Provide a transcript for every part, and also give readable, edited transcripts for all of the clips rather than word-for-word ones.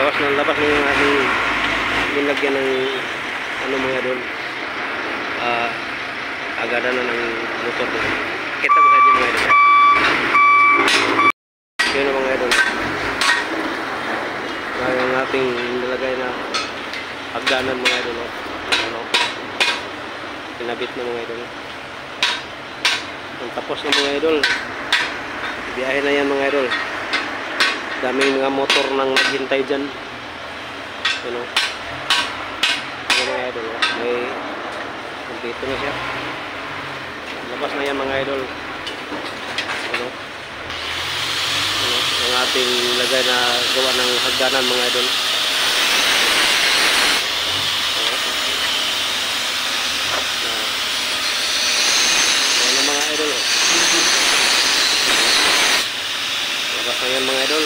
labas na yung ating nilagyan ng ano mga idol, agada na ng motor ko. Kita ko sa inyo mga idol. Yun ang mga idol, ang ating nilagay na hagdanan mga idol, ano, kinabit na mga idol. Tapos na mga idol, biyahe na yan mga idol. Daming mga motor nang naghintay dyan, ano, mga idol, may dito na siya, labas na yan mga idol, ano, ang ating lagay na gawa ng hagdanan mga idol. Ano mga idol, labas na yan mga idol.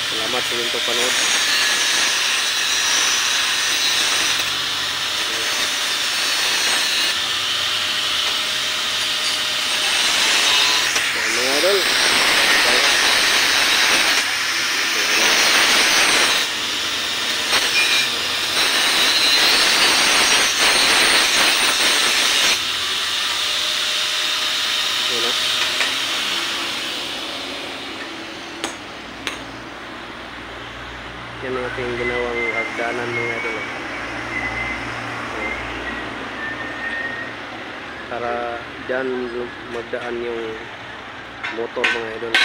Salamat sa inyong panood. Mga idol, yan ang ating ginawang hagdanan mga idol, para dyan magdaan yung motor mga idol.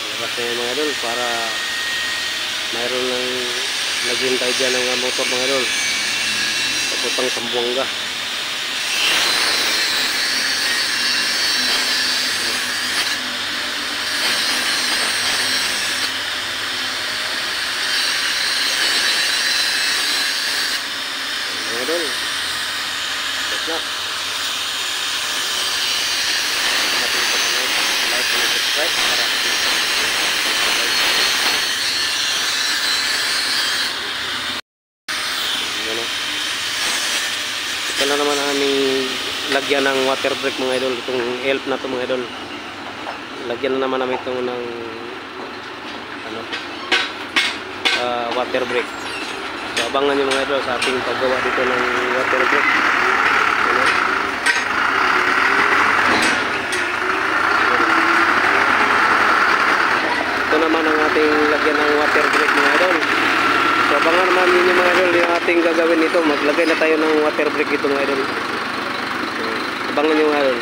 Labas na yan mga idol, para mayroon ng naghintay dyan ng motor mga idol papuntang Zamboanga. Idol, stop na. Like and subscribe para ito na naman ang aming lagyan ng water brake mga idol. Itong elf na ito mga idol, lagyan na naman namin ito ng ano, water brake. So, abangan nyo mga idol sa ating paggawa dito ng water brake. Ano? Ito naman ang ating lagyan ng water brake mga idol. So, abangan naman ninyo mga idol yung ating gagawin nito. Maglagay na tayo ng water brake dito mga idol. So, abangan nyo mga idol.